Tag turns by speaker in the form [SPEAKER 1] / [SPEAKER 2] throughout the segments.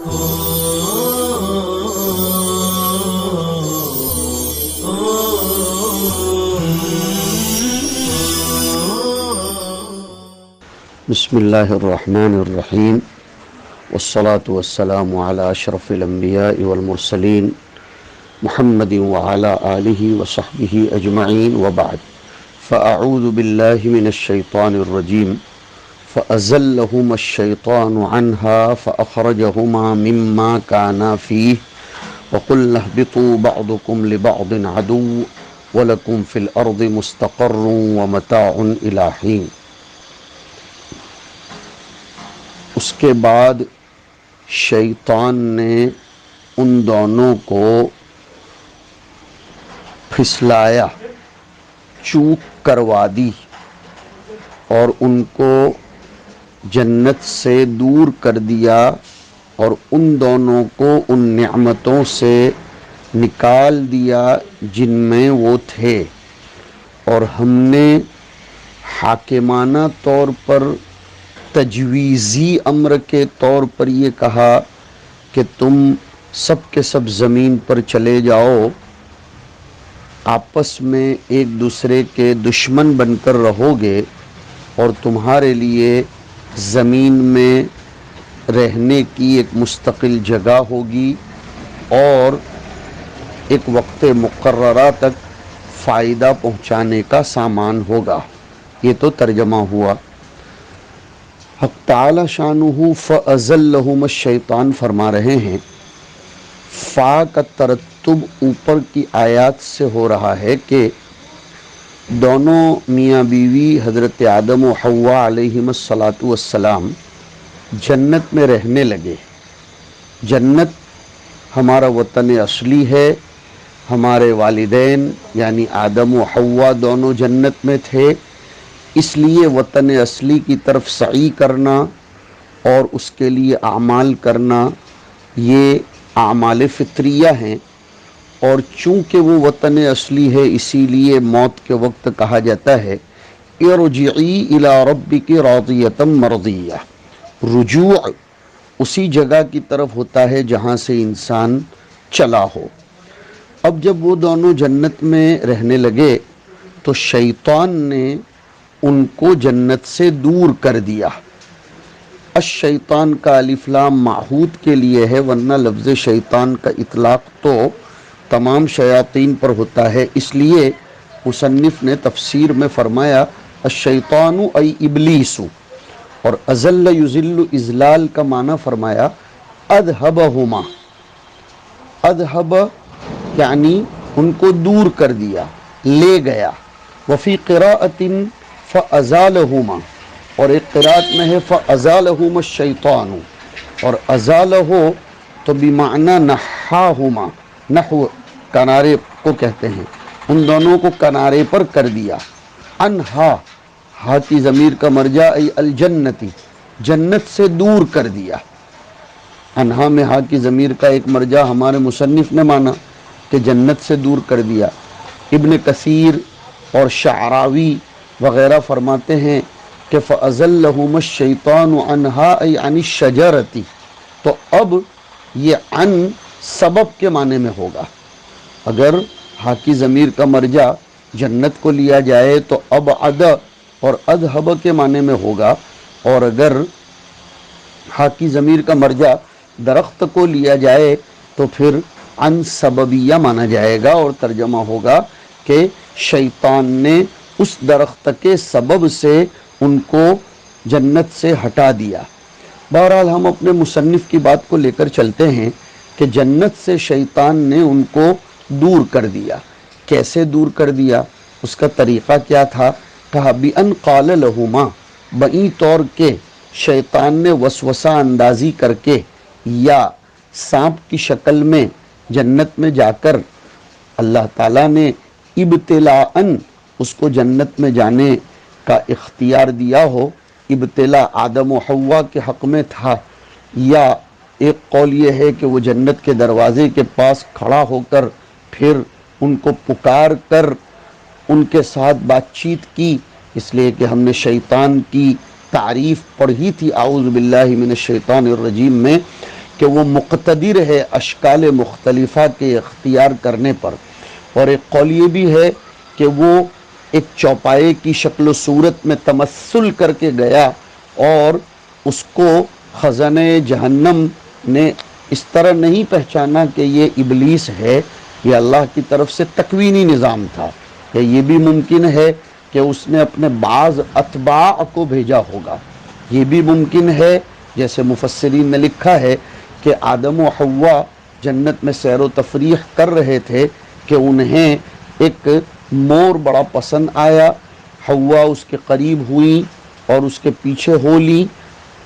[SPEAKER 1] بسم اللہ الرحمن الرحیم والصلاة والسلام علی اشرف الانبیاء والمرسلین محمد وعلی آلہ وصحبہ اجمعین وبعد فاعوذ باللہ من الشیطان الرجیم فأزلہما الشیطان عنہا فأخرجہما مما کانا فیہ وقلنا اہبطوا بعضکم لبعض عدو ولکم فی الارض مستقر ومتاع الی حین۔ اس کے بعد شیطان نے ان دونوں کو پھسلایا، چوک کروا دی اور ان کو جنت سے دور کر دیا اور ان دونوں کو ان نعمتوں سے نکال دیا جن میں وہ تھے، اور ہم نے حاکمانہ طور پر تجویزی امر کے طور پر یہ کہا کہ تم سب کے سب زمین پر چلے جاؤ، آپس میں ایک دوسرے کے دشمن بن کر رہو گے اور تمہارے لیے زمین میں رہنے کی ایک مستقل جگہ ہوگی اور ایک وقت مقررہ تک فائدہ پہنچانے کا سامان ہوگا۔ یہ تو ترجمہ ہوا۔ حق تعالی شانہ فَأَزَلَّهُمَا الشیطان فرما رہے ہیں، فا کا ترتب اوپر کی آیات سے ہو رہا ہے کہ دونوں میاں بیوی حضرت آدم و حوا علیہم السلام جنت میں رہنے لگے۔ جنت ہمارا وطن اصلی ہے، ہمارے والدین یعنی آدم و حوا دونوں جنت میں تھے، اس لیے وطن اصلی کی طرف سعی کرنا اور اس کے لیے اعمال کرنا یہ اعمال فطریہ ہیں، اور چونکہ وہ وطن اصلی ہے اسی لیے موت کے وقت کہا جاتا ہے ارجعی الی ربک راضیۃ مرضیہ۔ رجوع اسی جگہ کی طرف ہوتا ہے جہاں سے انسان چلا ہو۔ اب جب وہ دونوں جنت میں رہنے لگے تو شیطان نے ان کو جنت سے دور کر دیا۔ الشیطان کا الف لام معہود کے لیے ہے، ورنہ لفظ شیطان کا اطلاق تو تمام شیاطین پر ہوتا ہے، اس لیے مصنف نے تفسیر میں فرمایا الشیطان ای ابلیس، اور ازل یذل اذلال کا معنی فرمایا اذہبہما۔ اذہب یعنی ان کو دور کر دیا، لے گیا۔ وفی قراءۃ فَأَزَالَهُمَا، اور ایک قرأت میں ہے فَأَزَالَهُمَا الشَّيْطَانُ، اور ازالہ تو بمعنی نحاہما، نحو کنارے کو کہتے ہیں، ان دونوں کو کنارے پر کر دیا۔ انہا، ہا کی ضمیر کا مرجع ای الجنتی، جنت سے دور کر دیا۔ انہا میں ہا کی ضمیر کا ایک مرجع ہمارے مصنف نے مانا کہ جنت سے دور کر دیا۔ ابن کثیر اور شعراوی وغیرہ فرماتے ہیں کہ فَأَزَلَّهُمَا الشَّيْطَانُ عَنْهَا ای عَنِ الشَّجَرَةِ، تو اب یہ عن سبب کے معنی میں ہوگا۔ اگر ہا کی ضمیر کا مرجع جنت کو لیا جائے تو اب عد اور اذہب کے معنی میں ہوگا، اور اگر ہا کی ضمیر کا مرجع درخت کو لیا جائے تو پھر عن سببیہ مانا جائے گا، اور ترجمہ ہوگا کہ شیطان نے اس درخت کے سبب سے ان کو جنت سے ہٹا دیا۔ بہرحال ہم اپنے مصنف کی بات کو لے کر چلتے ہیں کہ جنت سے شیطان نے ان کو دور کر دیا۔ کیسے دور کر دیا؟ اس کا طریقہ کیا تھا؟ کہا بِأَنْ قَالَ لَهُمَا، بئی طور کے شیطان نے وسوسہ اندازی کر کے یا سانپ کی شکل میں جنت میں جا کر اللہ تعالیٰ نے ابتلاءً اس کو جنت میں جانے کا اختیار دیا ہو۔ ابتلا آدم و حوا کے حق میں تھا، یا ایک قول یہ ہے کہ وہ جنت کے دروازے کے پاس کھڑا ہو کر پھر ان کو پکار کر ان کے ساتھ بات چیت کی، اس لیے کہ ہم نے شیطان کی تعریف پڑھی تھی اعوذ باللہ من الشیطان الرجیم میں کہ وہ مقتدر ہے اشکال مختلفہ کے اختیار کرنے پر، اور ایک قول یہ بھی ہے کہ وہ ایک چوپائے کی شکل و صورت میں تمثل کر کے گیا اور اس کو خزانہ جہنم نے اس طرح نہیں پہچانا کہ یہ ابلیس ہے، یہ اللہ کی طرف سے تکوینی نظام تھا، کہ یہ بھی ممکن ہے کہ اس نے اپنے بعض اتباع کو بھیجا ہوگا، یہ بھی ممکن ہے جیسے مفسرین نے لکھا ہے کہ آدم و حوا جنت میں سیر و تفریح کر رہے تھے کہ انہیں ایک مور بڑا پسند آیا، حوا اس کے قریب ہوئی اور اس کے پیچھے ہو لی،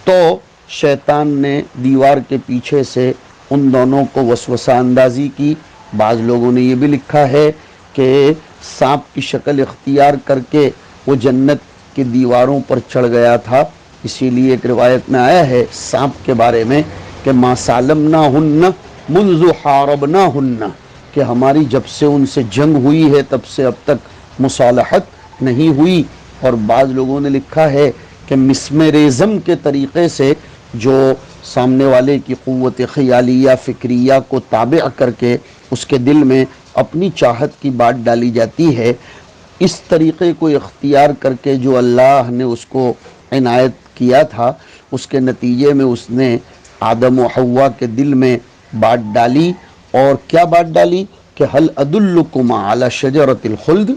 [SPEAKER 1] تو شیطان نے دیوار کے پیچھے سے ان دونوں کو وسوسہ اندازی کی۔ بعض لوگوں نے یہ بھی لکھا ہے کہ سانپ کی شکل اختیار کر کے وہ جنت کی دیواروں پر چڑھ گیا تھا، اسی لیے ایک روایت میں آیا ہے سانپ کے بارے میں کہ ما سالمناہن منذ حاربناہن، کہ ہماری جب سے ان سے جنگ ہوئی ہے تب سے اب تک مصالحت نہیں ہوئی۔ اور بعض لوگوں نے لکھا ہے کہ مسمریزم کے طریقے سے جو سامنے والے کی قوت خیالیہ فکریہ کو تابع کر کے اس کے دل میں اپنی چاہت کی بات ڈالی جاتی ہے، اس طریقے کو اختیار کر کے جو اللہ نے اس کو عنایت کیا تھا، اس کے نتیجے میں اس نے آدم و حوا کے دل میں بات ڈالی، اور کیا بات ڈالی کہ هل ادلکم علی شجرۃ الخلد،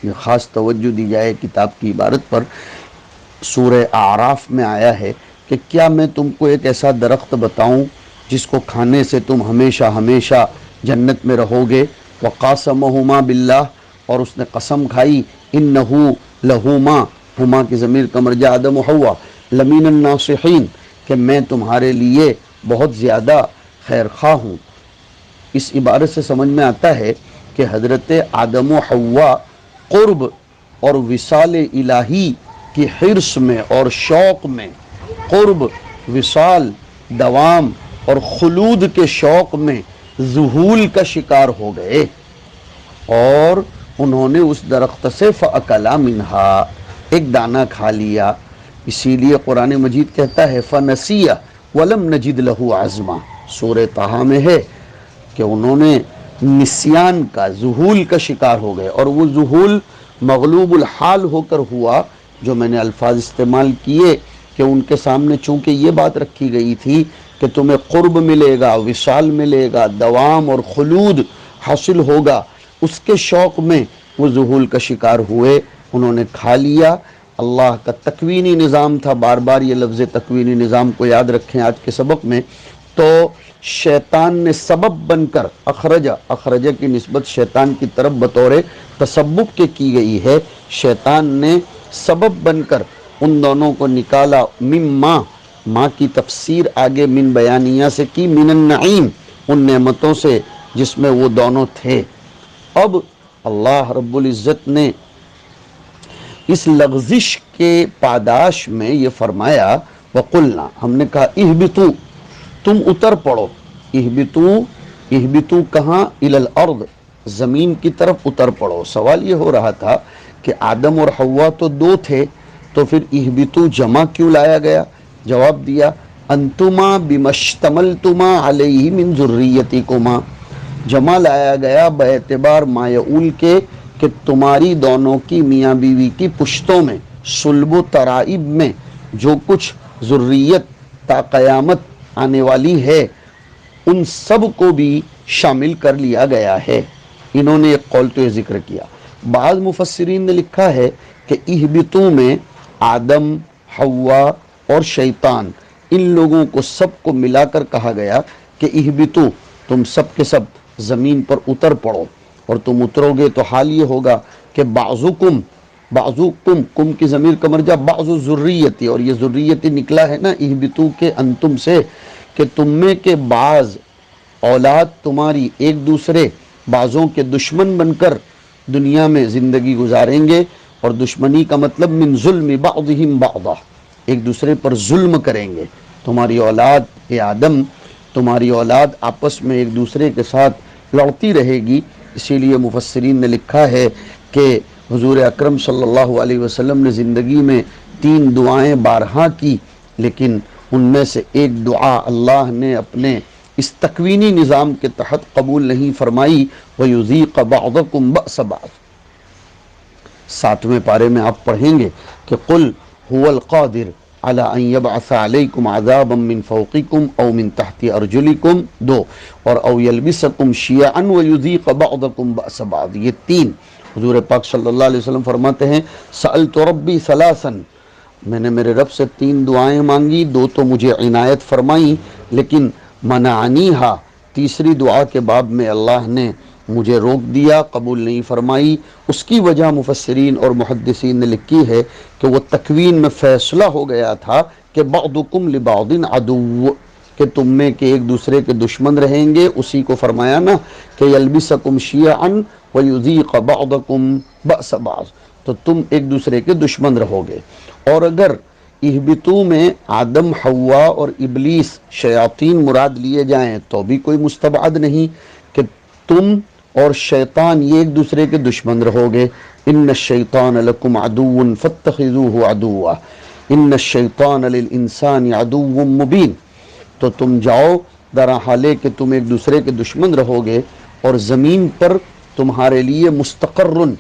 [SPEAKER 1] یہ خاص توجہ دی جائے کتاب کی عبارت پر، سورہ اعراف میں آیا ہے کہ کیا میں تم کو ایک ایسا درخت بتاؤں جس کو کھانے سے تم ہمیشہ ہمیشہ جنت میں رہو گے، وقاسمہما باللہ، اور اس نے قسم کھائی انہو لہما، ہما کی ضمیر کا مرجع آدم و حوا، لمین الناصحین، کہ میں تمہارے لیے بہت زیادہ خیر خواہ ہوں۔ اس عبارت سے سمجھ میں آتا ہے کہ حضرت آدم و حوا قرب اور وصال الہی کی حرص میں اور شوق میں، قرب، وصال، دوام اور خلود کے شوق میں ذہول کا شکار ہو گئے، اور انہوں نے اس درخت سے فَأَكَلَا مِنْهَا، ایک دانہ کھا لیا۔ اسی لیے قرآن مجید کہتا ہے فَنَسِيَ وَلَمْ نَجِدْ لَهُ عَزْمًا، سورہ طٰہٰ میں ہے کہ انہوں نے نسیان کا، ذہول کا شکار ہو گئے، اور وہ ذہول مغلوب الحال ہو کر ہوا، جو میں نے الفاظ استعمال کیے کہ ان کے سامنے چونکہ یہ بات رکھی گئی تھی کہ تمہیں قرب ملے گا، وصال ملے گا، دوام اور خلود حاصل ہوگا، اس کے شوق میں وہ ذہول کا شکار ہوئے، انہوں نے کھا لیا۔ اللہ کا تکوینی نظام تھا، بار بار یہ لفظ تکوینی نظام کو یاد رکھیں آج کے سبق میں، تو شیطان نے سبب بن کر، اخرجہ کی نسبت شیطان کی طرف بطور تسبب کے کی گئی ہے، شیطان نے سبب بن کر ان دونوں کو نکالا، مما، ماں کی تفسیر آگے من بیانیہ سے کی، من النعیم، ان نعمتوں سے جس میں وہ دونوں تھے۔ اب اللہ رب العزت نے اس لغزش کے پاداش میں یہ فرمایا وَقُلْنَا، ہم نے کہا اہبطوا، تم اتر پڑو، اہبطوا کہاں، الی الارض، زمین کی طرف اتر پڑو۔ سوال یہ ہو رہا تھا کہ آدم اور حوا تو دو تھے، تو پھر اہبطوا جمع کیوں لایا گیا؟ جواب دیا انتما بمشتملتما علیہ من ذریتکما، جمع لایا گیا باعتبار ما یعول کے کہ تمہاری دونوں کی میاں بیوی کی پشتوں میں، صلب و ترائب میں جو کچھ ذریت تا قیامت آنے والی ہے ان سب کو بھی شامل کر لیا گیا ہے۔ انہوں نے ایک قول تو یہ ذکر کیا، بعض مفسرین نے لکھا ہے کہ اہبطوا میں آدم، حوا اور شیطان، ان لوگوں کو سب کو ملا کر کہا گیا کہ اہبطوا، تم سب کے سب زمین پر اتر پڑو، اور تم اترو گے تو حال یہ ہوگا کہ بعضکم، کم کی ضمیر کا مرجع بعض ذریتی، اور یہ ذریتی نکلا ہے نا اہبطوا کے انتم سے، کہ تم میں کے بعض اولاد تمہاری ایک دوسرے بعضوں کے دشمن بن کر دنیا میں زندگی گزاریں گے، اور دشمنی کا مطلب من ظلم بعضهم بعضا، ایک دوسرے پر ظلم کریں گے۔ تمہاری اولاد اے آدم، تمہاری اولاد آپس میں ایک دوسرے کے ساتھ لڑتی رہے گی۔ اسی لیے مفسرین نے لکھا ہے کہ حضور اکرم صلی اللہ علیہ وسلم نے زندگی میں 3 دعائیں بارہا کی، لیکن ان میں سے ایک دعا اللہ نے اپنے اس تکوینی نظام کے تحت قبول نہیں فرمائی، وَيُذِيقَ بَعْضَكُمْ بَأْسَ بَعْضٍ۔ 7ویں پارے میں آپ پڑھیں گے کہ قُلْ هُوَ الْقَادِرُ عَلَىٰ أَن يَبْعَثَ عَلَيْكُمْ عَذَابًا مِّن فَوْقِكُمْ أَوْ مِن تَحْتِ أَرْجُلِكُمْ 2، اور أَوْ يَلْبِسَكُمْ شِيَعًا وَيُذِيقَ بَعْضَكُمْ بَأْسَ بَعْضٍ، یہ 3۔ حضور پاک صلی اللہ علیہ وسلم فرماتے ہیں سألت ربی ثلاثاً، میں نے میرے رب سے 3 دعائیں مانگی، 2 تو مجھے عنایت فرمائی، لیکن منعنیہا، تیسری دعا کے باب میں اللہ نے مجھے روک دیا، قبول نہیں فرمائی۔ اس کی وجہ مفسرین اور محدثین نے لکھی ہے کہ وہ تکوین میں فیصلہ ہو گیا تھا کہ بعضکم لبعض عدو، کہ تم میں کے ایک دوسرے کے دشمن رہیں گے، اسی کو فرمایا نا کہ یلبسکم شیعا ویذیق بعضکم بأس بعض، تو تم ایک دوسرے کے دشمن رہو گے۔ اور اگر اہبتو میں آدم، حوا اور ابلیس شیاطین مراد لیے جائیں تو بھی کوئی مستبعد نہیں کہ تم اور شیطان یہ ایک دوسرے کے دشمن رہو گے۔ ان الشیطان لکم عدو فاتخذوہ عدوا ان الشیطان للانسان عدو مبین، تو تم جاؤ درا حالے کہ تم ایک دوسرے کے دشمن رہو گے، اور زمین پر تمہارے لیے مستقرن،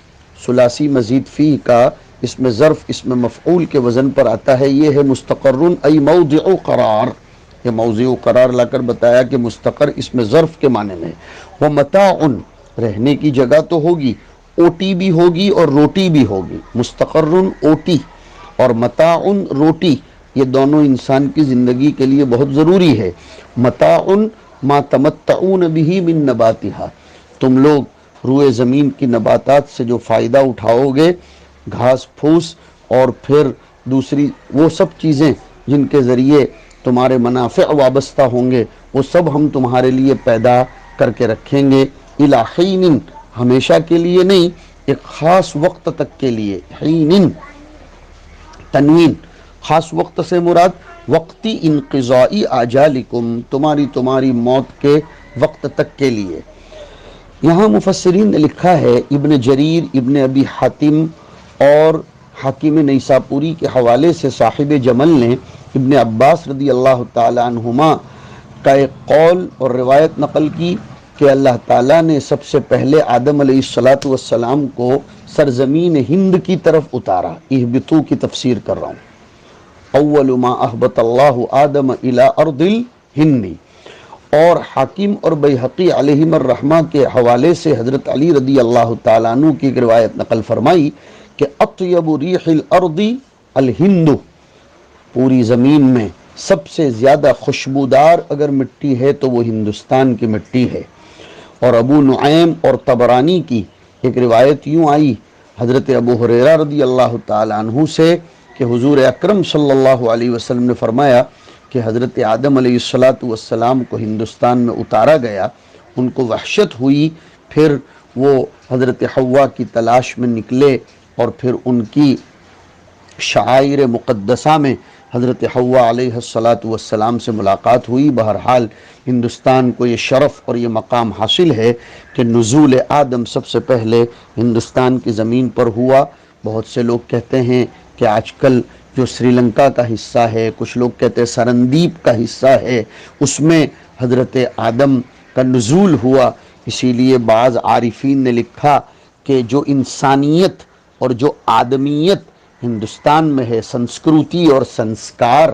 [SPEAKER 1] ثلاثی مزید فی کا اس میں ظرف اس میں مفعول کے وزن پر آتا ہے، یہ ہے مستقرن ای موضع قرار، یہ موضع قرار لا کر بتایا کہ مستقر اس میں ظرف کے معنی میں، وہ متاعن، رہنے کی جگہ تو ہوگی، اوٹی بھی ہوگی اور روٹی بھی ہوگی، مستقرن اوٹی اور متاعن روٹی، یہ دونوں انسان کی زندگی کے لیے بہت ضروری ہے۔ متاعن ما تمتعون به من نباتها، تم لوگ روئے زمین کی نباتات سے جو فائدہ اٹھاؤ گے، گھاس پھوس اور پھر دوسری وہ سب چیزیں جن کے ذریعے تمہارے منافع وابستہ ہوں گے، وہ سب ہم تمہارے لیے پیدا کر کے رکھیں گے، الی حین، ہمیشہ کے لیے نہیں، ایک خاص وقت تک کے لیے، حین تنوین، خاص وقت سے مراد وقتی انقضائی آجالکم، تمہاری موت کے وقت تک کے لیے۔ یہاں مفسرین نے لکھا ہے، ابن جریر، ابن ابی حاتم اور حاکم نیساپوری کے حوالے سے صاحب جمل نے ابن عباس رضی اللہ تعالی عنہما کا ایک قول اور روایت نقل کی کہ اللہ تعالیٰ نے سب سے پہلے آدم علیہ السلام کو سرزمین ہند کی طرف اتارا، اہبتو کی تفسیر کر رہا ہوں، اول ما اہبط اللہ آدم الی ارض الہند۔ اور حاکم اور بیہقی علیہم الرحمہ کے حوالے سے حضرت علی رضی اللہ تعالیٰ عنہ کی ایک روایت نقل فرمائی کہ اطیب ریح الارض الہند، پوری زمین میں سب سے زیادہ خوشبودار اگر مٹی ہے تو وہ ہندوستان کی مٹی ہے۔ اور ابو نعیم اور طبرانی کی ایک روایت یوں آئی حضرت ابو ہریرہ رضی اللہ تعالیٰ عنہ سے کہ حضور اکرم صلی اللہ علیہ وسلم نے فرمایا کہ حضرت آدم علیہ السلام کو ہندوستان میں اتارا گیا، ان کو وحشت ہوئی، پھر وہ حضرت حوا کی تلاش میں نکلے اور پھر ان کی شعائر مقدسہ میں حضرت حوا علیہ السلام سے ملاقات ہوئی۔ بہرحال ہندوستان کو یہ شرف اور یہ مقام حاصل ہے کہ نزول آدم سب سے پہلے ہندوستان کی زمین پر ہوا۔ بہت سے لوگ کہتے ہیں کہ آج کل جو سری لنکا کا حصہ ہے، کچھ لوگ کہتے ہیں سرندیپ کا حصہ ہے، اس میں حضرت آدم کا نزول ہوا، اسی لیے بعض عارفین نے لکھا کہ جو انسانیت اور جو آدمیت ہندوستان میں ہے، سنسکرتی اور سنسکار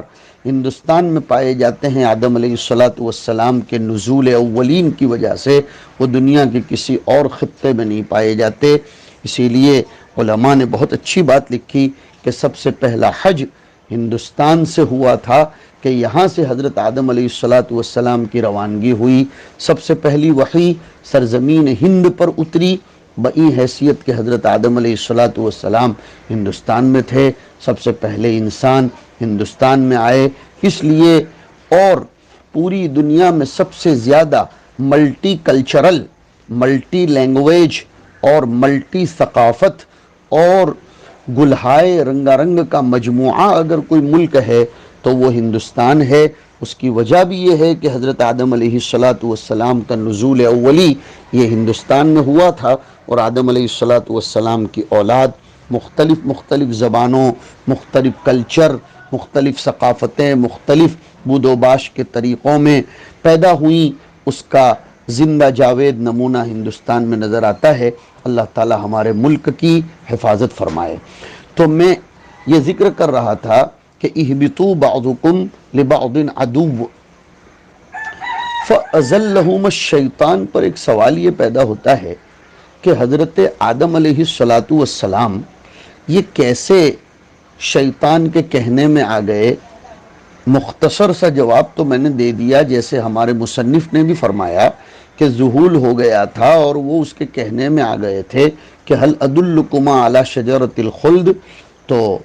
[SPEAKER 1] ہندوستان میں پائے جاتے ہیں، آدم علیہ السلام کے نزول اولین کی وجہ سے وہ دنیا کے کسی اور خطے میں نہیں پائے جاتے۔ اسی لیے علماء نے بہت اچھی بات لکھی کہ سب سے پہلا حج ہندوستان سے ہوا تھا، کہ یہاں سے حضرت آدم علیہ السلام کی روانگی ہوئی۔ سب سے پہلی وحی سرزمین ہند پر اتری بئی حیثیت کہ حضرت آدم علیہ السلام ہندوستان میں تھے، سب سے پہلے انسان ہندوستان میں آئے، اس لیے اور پوری دنیا میں سب سے زیادہ ملٹی کلچرل، ملٹی لینگویج اور ملٹی ثقافت اور گلہائے رنگا رنگ کا مجموعہ اگر کوئی ملک ہے تو وہ ہندوستان ہے۔ اس کی وجہ بھی یہ ہے کہ حضرت آدم علیہ السلام کا نزول اولی یہ ہندوستان میں ہوا تھا، اور آدم علیہ السلام کی اولاد مختلف زبانوں، مختلف کلچر مختلف ثقافتیں مختلف بود و باش کے طریقوں میں پیدا ہوئیں، اس کا زندہ جاوید نمونہ ہندوستان میں نظر آتا ہے۔ اللہ تعالی ہمارے ملک کی حفاظت فرمائے۔ تو میں یہ ذکر کر رہا تھا کہ اہبطوا بعضکم لبعض عدو، فأزلہم الشیطان پر ایک سوال یہ پیدا ہوتا ہے کہ حضرت آدم علیہ السلام یہ کیسے شیطان کے کہنے میں آ گئے؟ مختصر سا جواب تو میں نے دے دیا، جیسے ہمارے مصنف نے بھی فرمایا کہ ذہول ہو گیا تھا اور وہ اس کے کہنے میں آ گئے تھے کہ هل ادلکما علی شجرۃ الخلد، تو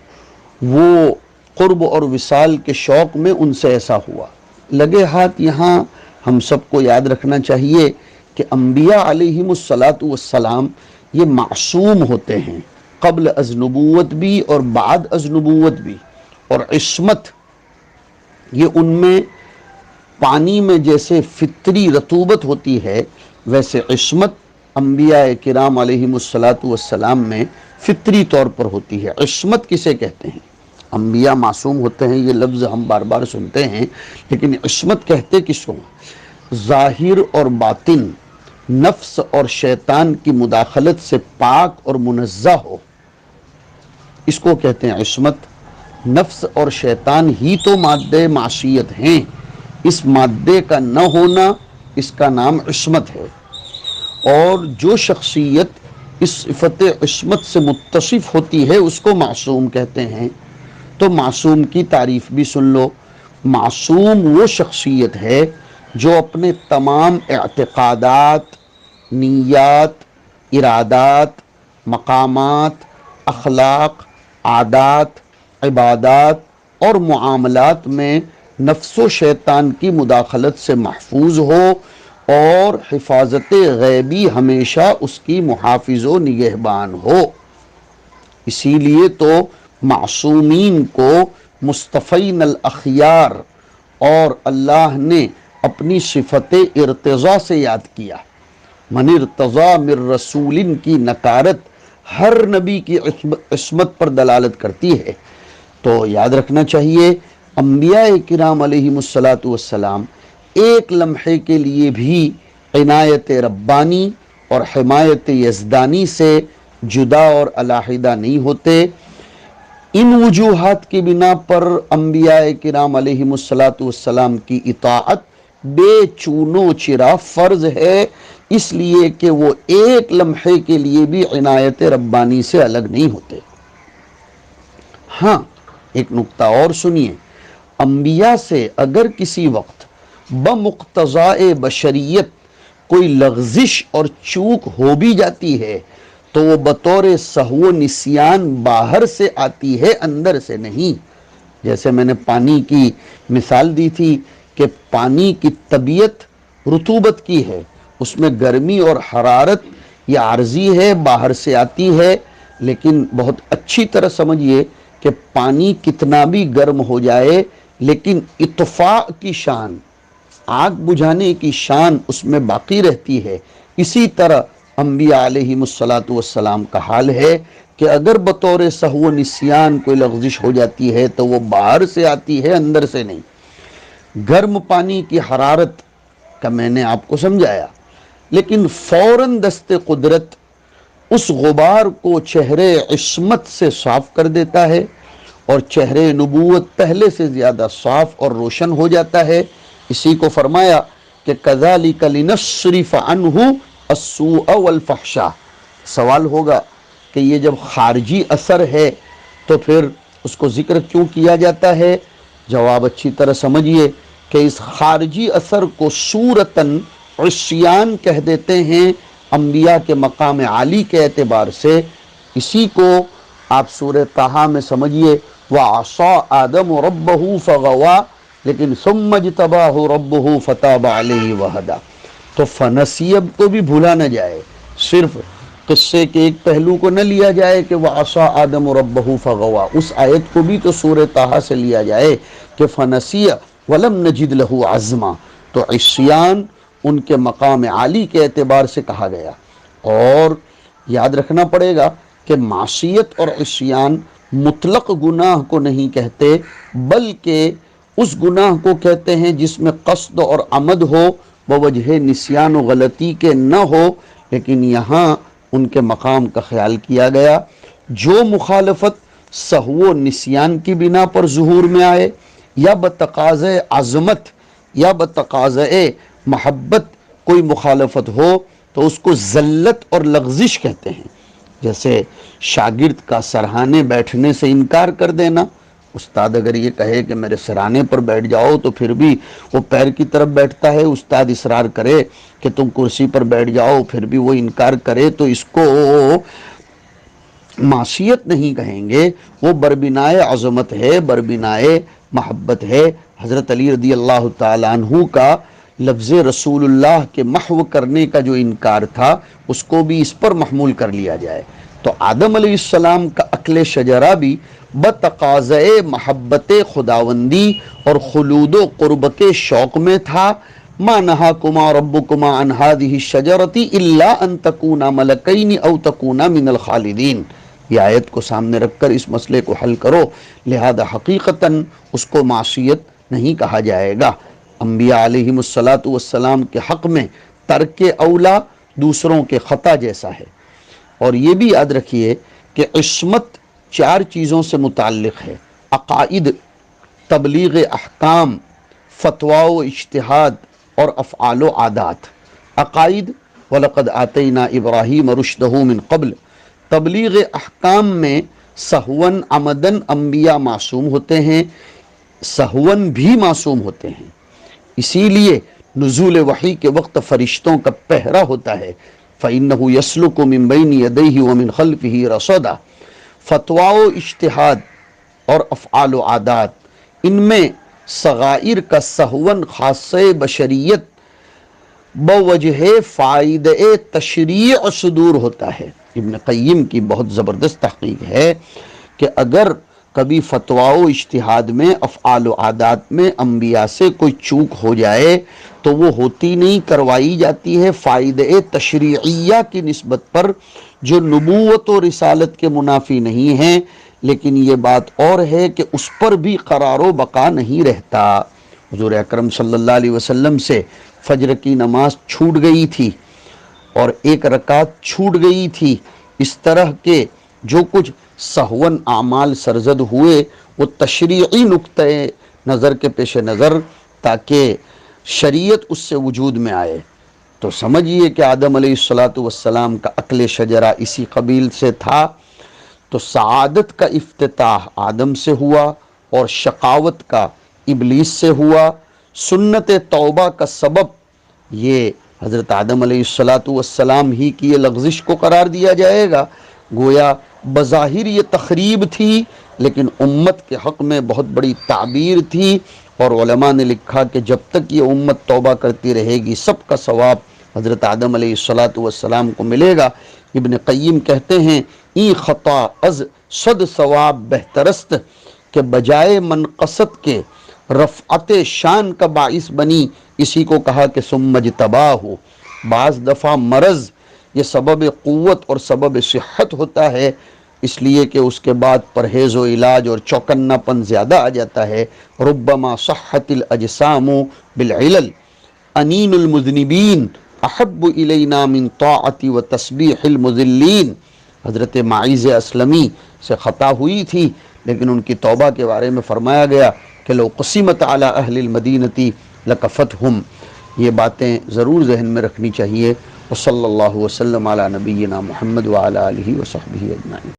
[SPEAKER 1] وہ قرب اور وصال کے شوق میں ان سے ایسا ہوا۔ لگے ہاتھ یہاں ہم سب کو یاد رکھنا چاہیے کہ انبیاء علیہم السلام یہ معصوم ہوتے ہیں، قبل از نبوت بھی اور بعد از نبوت بھی، اور عصمت یہ ان میں پانی میں جیسے فطری رطوبت ہوتی ہے، ویسے عصمت انبیاء کرام علیہم السلام میں فطری طور پر ہوتی ہے۔ عصمت کسے کہتے ہیں؟ انبیاء معصوم ہوتے ہیں، یہ لفظ ہم بار بار سنتے ہیں، لیکن عصمت کہتے کس کو؟ ظاہر اور باطن، نفس اور شیطان کی مداخلت سے پاک اور منزہ ہو، اس کو کہتے ہیں عصمت۔ نفس اور شیطان ہی تو مادہ معصیت ہیں، اس مادے کا نہ ہونا اس کا نام عصمت ہے۔ اور جو شخصیت اس صفت عصمت سے متصف ہوتی ہے اس کو معصوم کہتے ہیں۔ تو معصوم کی تعریف بھی سن لو۔ معصوم وہ شخصیت ہے جو اپنے تمام اعتقادات، نیات، ارادات، مقامات، اخلاق، عادات، عبادات اور معاملات میں نفس و شیطان کی مداخلت سے محفوظ ہو، اور حفاظت غیبی ہمیشہ اس کی محافظ و نگہبان ہو۔ اسی لیے تو معصومین کو مصطفین الاخیار اور اللہ نے اپنی صفت ارتضاء سے یاد کیا۔ من ارتضا من رسول کی نکارت ہر نبی کی عصمت پر دلالت کرتی ہے۔ تو یاد رکھنا چاہیے انبیاء کرام علیہم السلام ایک لمحے کے لیے بھی عنایت ربانی اور حمایت یزدانی سے جدا اور علیحدہ نہیں ہوتے۔ ان وجوہات کی بنا پر انبیاء کرام علیہم السلام کی اطاعت بے چونو چرا فرض ہے، اس لیے کہ وہ ایک لمحے کے لیے بھی عنایت ربانی سے الگ نہیں ہوتے۔ ہاں ایک نکتہ اور سنیے، انبیاء سے اگر کسی وقت بمقتضاء بشریت کوئی لغزش اور چوک ہو بھی جاتی ہے تو وہ بطور سہو و نسیان باہر سے آتی ہے، اندر سے نہیں۔ جیسے میں نے پانی کی مثال دی تھی کہ پانی کی طبیعت رطوبت کی ہے، اس میں گرمی اور حرارت یہ عارضی ہے، باہر سے آتی ہے، لیکن بہت اچھی طرح سمجھیے کہ پانی کتنا بھی گرم ہو جائے لیکن اطفاء کی شان، آگ بجھانے کی شان اس میں باقی رہتی ہے۔ اسی طرح انبیاء علیہم السلام کا حال ہے کہ اگر بطور سہو و نسیان کوئی لغزش ہو جاتی ہے تو وہ باہر سے آتی ہے، اندر سے نہیں۔ گرم پانی کی حرارت کا میں نے آپ کو سمجھایا، لیکن فوراً دست قدرت اس غبار کو چہرے عصمت سے صاف کر دیتا ہے، اور چہرے نبوت پہلے سے زیادہ صاف اور روشن ہو جاتا ہے۔ اسی کو فرمایا کہ كَذَلِكَ لِنَصْرِفَ عَنْهُ السُّوءَ وَالْفَحْشَاءَ۔ سوال ہوگا کہ یہ جب خارجی اثر ہے تو پھر اس کو ذکر کیوں کیا جاتا ہے؟ جواب اچھی طرح سمجھیے کہ اس خارجی اثر کو صورتاً عصیان کہہ دیتے ہیں انبیاء کے مقام عالی کے اعتبار سے۔ اسی کو آپ سورہ طٰہٰ میں سمجھیے وَعَصَىٰ آدَمُ رَبَّهُ فَغَوَىٰ، لیکن ثُمَّ اجْتَبَاهُ رَبُّهُ فَتَابَ عَلَيْهِ وَهَدَىٰ۔ تو فنسیب کو بھی بھولا نہ جائے، صرف قصے کے ایک پہلو کو نہ لیا جائے کہ وَعَصَىٰ آدَمُ رَبَّهُ فَغَوَىٰ، اس آیت کو بھی تو سورہ طٰہٰ سے لیا جائے کہ فنسیَ وَلَمْ نَجِدْ لَهُ عَزْمًا۔ تو عصیان ان کے مقام عالی کے اعتبار سے کہا گیا۔ اور یاد رکھنا پڑے گا کہ معصیت اور عصیان مطلق گناہ کو نہیں کہتے، بلکہ اس گناہ کو کہتے ہیں جس میں قصد اور عمد ہو، بوجہ نسیان و غلطی کے نہ ہو، لیکن یہاں ان کے مقام کا خیال کیا گیا۔ جو مخالفت سہو و نسیان کی بنا پر ظہور میں آئے، یا بتقاضۂ عظمت یا بتقاضۂ محبت کوئی مخالفت ہو، تو اس کو ذلت اور لغزش کہتے ہیں۔ جیسے شاگرد کا سرہانے بیٹھنے سے انکار کر دینا، استاد اگر یہ کہے کہ میرے سرہانے پر بیٹھ جاؤ تو پھر بھی وہ پیر کی طرف بیٹھتا ہے، استاد اصرار کرے کہ تم کرسی پر بیٹھ جاؤ پھر بھی وہ انکار کرے، تو اس کو معصیت نہیں کہیں گے، وہ بربنائے عظمت ہے، بربنائے محبت ہے۔ حضرت علی رضی اللہ تعالیٰ عنہ کا لفظ رسول اللہ کے محو کرنے کا جو انکار تھا، اس کو بھی اس پر محمول کر لیا جائے۔ تو آدم علیہ السلام کا اکل شجرہ بھی بتقاضۂ محبت خداوندی اور خلود و قرب کے شوق میں تھا۔ ما نہاکما ربکما عن ہذہ الشجرۃ الا ان تکونا ملکین او تکونا من الخالدین۔ یہ آیت کو سامنے رکھ کر اس مسئلے کو حل کرو، لہذا حقیقتاً اس کو معصیت نہیں کہا جائے گا۔ انبیاء علیہم السلام کے حق میں ترک اولا دوسروں کے خطا جیسا ہے۔ اور یہ بھی یاد رکھیے کہ عصمت 4 چیزوں سے متعلق ہے: عقائد، تبلیغ احکام، فتویٰ و اجتہاد اور افعال و عادات۔ عقائد: وَلَقَدْ آتَيْنَا إِبْرَاهِيمَ رُشْدَهُ مِن قبل۔ تبلیغ احکام میں سہون عمدن انبیاء معصوم ہوتے ہیں، سہون بھی معصوم ہوتے ہیں، اسی لیے نزول وحی کے وقت فرشتوں کا پہرا ہوتا ہے۔ فَإِنَّهُ يَسْلُكُ مِن بَيْنِ يَدَيْهِ وَمِن خَلْفِهِ رَصَدًا۔ فتویٰ و اجتہاد اور افعال و عادات، ان میں صغائر کا سہون خاصہ بشریت بوجہ فائدہ تشریع صدور ہوتا ہے۔ ابن قیم کی بہت زبردست تحقیق ہے کہ اگر کبھی فتویٰ و اجتہاد میں، افعال و عادات میں انبیاء سے کوئی چوک ہو جائے تو وہ ہوتی نہیں، کروائی جاتی ہے فائدہ تشریعیہ کی نسبت پر، جو نبوت و رسالت کے منافی نہیں ہیں، لیکن یہ بات اور ہے کہ اس پر بھی قرار و بقا نہیں رہتا۔ حضور اکرم صلی اللہ علیہ وسلم سے فجر کی نماز چھوٹ گئی تھی اور 1 رکعت چھوٹ گئی تھی، اس طرح کے جو کچھ سہون اعمال سرزد ہوئے وہ تشریعی نقطہ نظر کے پیش نظر، تاکہ شریعت اس سے وجود میں آئے۔ تو سمجھیے کہ آدم علیہ السلام کا اکل شجرہ اسی قبیل سے تھا۔ تو سعادت کا افتتاح آدم سے ہوا اور شقاوت کا ابلیس سے ہوا۔ سنت توبہ کا سبب یہ حضرت آدم علیہ السلام ہی کی یہ لغزش کو قرار دیا جائے گا۔ گویا بظاہر یہ تخریب تھی، لیکن امت کے حق میں بہت بڑی تعبیر تھی، اور علماء نے لکھا کہ جب تک یہ امت توبہ کرتی رہے گی سب کا ثواب حضرت آدم علیہ السلام کو ملے گا۔ ابن قیم کہتے ہیں این خطا از صد ثواب بہترست، کہ بجائے منقصت کے رفعت شان کا باعث بنی، اسی کو کہا کہ ثم اجتباہ۔ بعض دفعہ مرض یہ سبب قوت اور سبب صحت ہوتا ہے، اس لیے کہ اس کے بعد پرہیز و علاج اور چوکنا پن زیادہ آ جاتا ہے۔ ربما صحت الاجسام بالعلل انین المذنبین احب الینا من طاعت و تسبیح المذلین۔ حضرت معیز اسلمی سے خطا ہوئی تھی، لیکن ان کی توبہ کے بارے میں فرمایا گیا کہ لو قسمت علی اہل المدینہ لکفتہم۔ یہ باتیں ضرور ذہن میں رکھنی چاہیے۔ وصلی اللہ وسلم علی نبینا محمد وعلی آلہ وصحبہ اجمعین۔